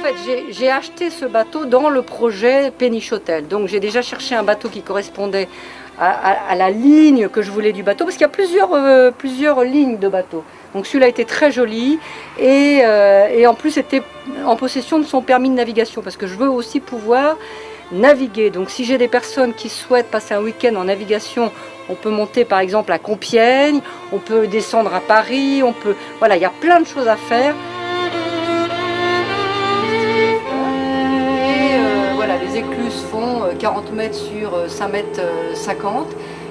fait, j'ai acheté ce bateau dans le projet Péniche Hôtel. Donc j'ai déjà cherché un bateau qui correspondait à la ligne que je voulais du bateau, parce qu'il y a plusieurs lignes de bateau. Donc celui-là était très joli et en plus était en possession de son permis de navigation, parce que je veux aussi pouvoir naviguer. Donc si j'ai des personnes qui souhaitent passer un week-end en navigation, on peut monter par exemple à Compiègne, on peut descendre à Paris, voilà, il y a plein de choses à faire. Voilà, les écluses font 40 mètres sur 5 mètres 50.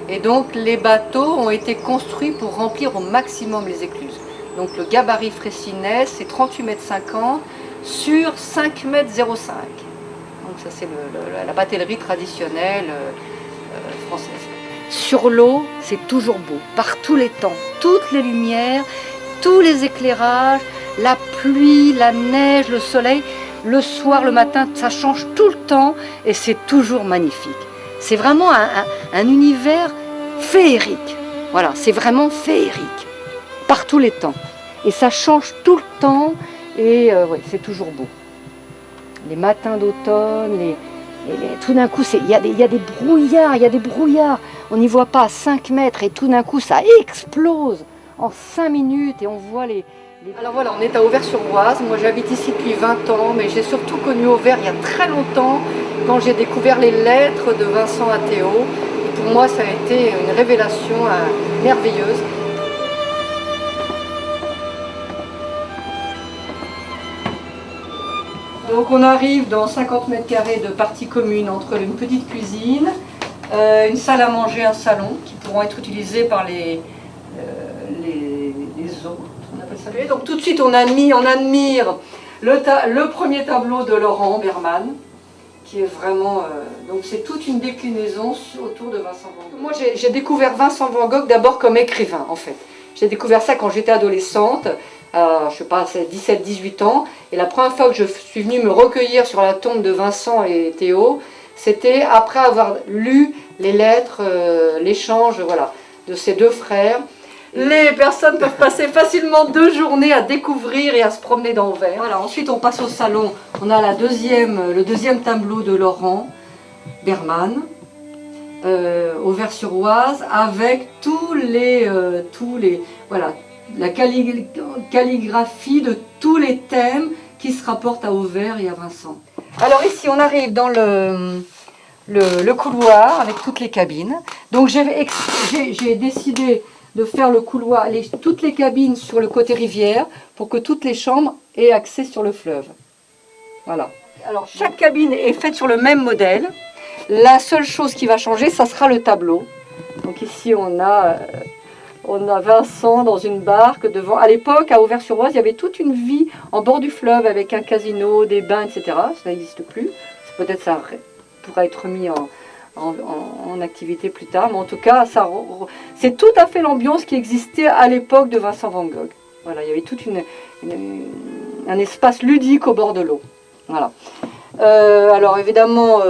Et donc les bateaux ont été construits pour remplir au maximum les écluses. Donc le gabarit Freycinet, c'est 38 mètres 50 sur 5 mètres 05. Donc ça c'est la batellerie traditionnelle française. Sur l'eau, c'est toujours beau, par tous les temps, toutes les lumières, tous les éclairages, la pluie, la neige, le soleil. Le soir, le matin, ça change tout le temps et c'est toujours magnifique. C'est vraiment un univers féerique. Voilà, c'est vraiment féerique, par tous les temps. Et ça change tout le temps et ouais, c'est toujours beau. Les matins d'automne, tout d'un coup, il y a des brouillards, on n'y voit pas à 5 mètres et tout d'un coup, ça explose en 5 minutes et on voit les... Alors voilà, on est à Auvers-sur-Oise. Moi j'habite ici depuis 20 ans, mais j'ai surtout connu Auvers il y a très longtemps, quand j'ai découvert les lettres de Vincent Athéo. Et pour moi ça a été une révélation merveilleuse. Donc on arrive dans 50 mètres carrés de partie commune entre une petite cuisine, une salle à manger, un salon, qui pourront être utilisés par les autres. Donc tout de suite on admire le premier tableau de Laurent Berman, qui est vraiment... donc c'est toute une déclinaison autour de Vincent Van Gogh. Moi j'ai découvert Vincent Van Gogh d'abord comme écrivain en fait. J'ai découvert ça quand j'étais adolescente, je sais pas, 17-18 ans, et la première fois que je suis venue me recueillir sur la tombe de Vincent et Théo, c'était après avoir lu les lettres, l'échange, voilà, de ces deux frères. Les personnes peuvent passer facilement 2 journées à découvrir et à se promener dans Auvers. Voilà, ensuite on passe au salon, on a le deuxième tableau de Laurent Berman, Auvers-sur-Oise, avec voilà, la calligraphie de tous les thèmes qui se rapportent à Auvers et à Vincent. Alors ici on arrive dans le couloir avec toutes les cabines. Donc j'ai décidé de faire le couloir, toutes les cabines sur le côté rivière, pour que toutes les chambres aient accès sur le fleuve. Voilà. Alors chaque cabine est faite sur le même modèle. La seule chose qui va changer, ça sera le tableau. Donc ici on a Vincent dans une barque devant. À l'époque, à Auvers-sur-Oise, il y avait toute une vie en bord du fleuve avec un casino, des bains, etc. Ça n'existe plus. Peut-être ça pourra être mis en activité plus tard, mais en tout cas, c'est tout à fait l'ambiance qui existait à l'époque de Vincent Van Gogh. Voilà, il y avait tout un espace ludique au bord de l'eau. Voilà. Alors évidemment,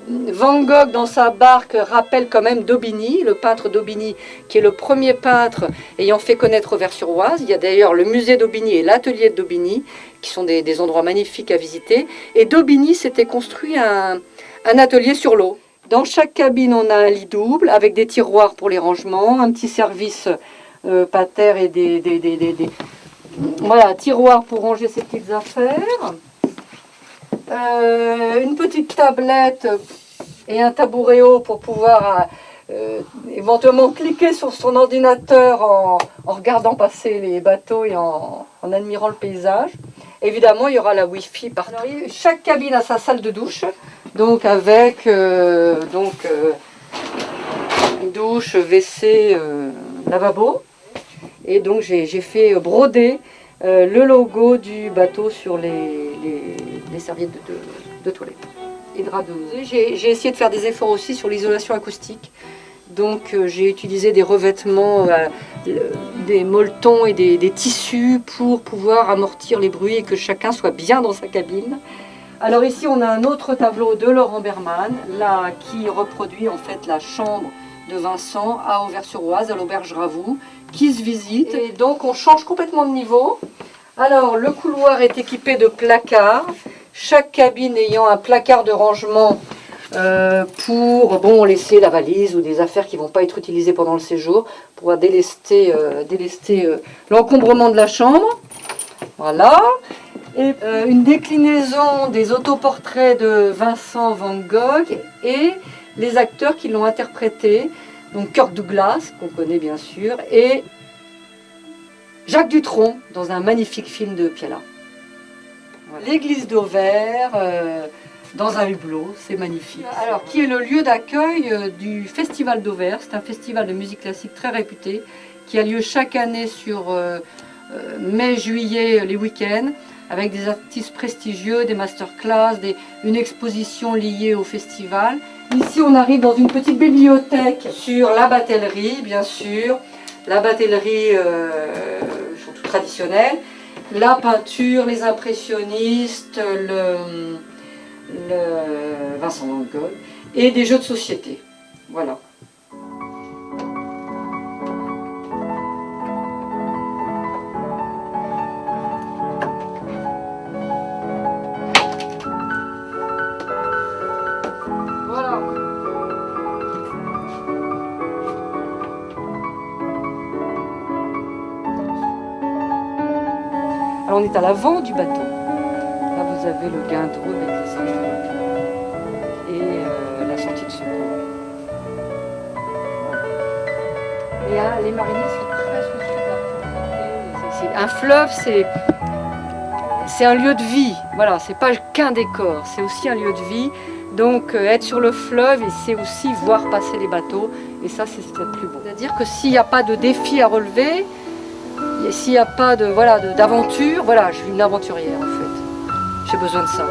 Van Gogh dans sa barque rappelle quand même Daubigny, le peintre Daubigny, qui est le premier peintre ayant fait connaître Auvers-sur-Oise. Il y a d'ailleurs le musée Daubigny et l'atelier de Daubigny, qui sont des endroits magnifiques à visiter. Et Daubigny s'était construit un atelier sur l'eau. Dans chaque cabine, on a un lit double avec des tiroirs pour les rangements, un petit service pater et voilà, tiroirs pour ranger ses petites affaires. Une petite tablette et un tabouret haut pour pouvoir éventuellement cliquer sur son ordinateur en regardant passer les bateaux et en admirant le paysage. Évidemment, il y aura la Wi-Fi partout. Alors, chaque cabine a sa salle de douche, donc avec douche, WC, lavabo. Et donc j'ai fait broder le logo du bateau sur les serviettes de toilette et draps de... J'ai essayé de faire des efforts aussi sur l'isolation acoustique. Donc j'ai utilisé des revêtements, des molletons et des tissus pour pouvoir amortir les bruits et que chacun soit bien dans sa cabine. Alors ici on a un autre tableau de Laurent Berman, là, qui reproduit en fait la chambre de Vincent à Auvers-sur-Oise, à l'auberge Ravoux, qui se visite. Et donc on change complètement de niveau. Alors le couloir est équipé de placards chaque cabine ayant un placard de rangement pour laisser la valise ou des affaires qui ne vont pas être utilisées pendant le séjour, pour délester l'encombrement de la chambre. Voilà. Et une déclinaison des autoportraits de Vincent van Gogh et les acteurs qui l'ont interprété, donc Kirk Douglas, qu'on connaît bien sûr, et Jacques Dutronc, dans un magnifique film de Piala. Voilà. L'église d'Auvers, dans un hublot, c'est magnifique. Alors, qui est le lieu d'accueil du Festival d'Auvers. C'est un festival de musique classique très réputé, qui a lieu chaque année sur mai, juillet, les week-ends, avec des artistes prestigieux, des masterclass, une exposition liée au festival. Ici, on arrive dans une petite bibliothèque sur la batellerie, bien sûr. La batellerie, surtout traditionnelle. La peinture, les impressionnistes, le Vincent van Gogh et des jeux de société. Voilà. Alors on est à l'avant du bateau. Là vous avez le guindeau avec les enfants et la sortie de secours. Et les mariniers sont très soucieux de la. Un fleuve, c'est un lieu de vie. Voilà, c'est pas qu'un décor, c'est aussi un lieu de vie. Donc être sur le fleuve, et c'est aussi voir passer les bateaux. Et ça, c'est ce qu'il y a de plus beau. C'est-à-dire que s'il n'y a pas de défi à relever, et s'il n'y a pas d'aventure, voilà, je suis une aventurière en fait. J'ai besoin de ça.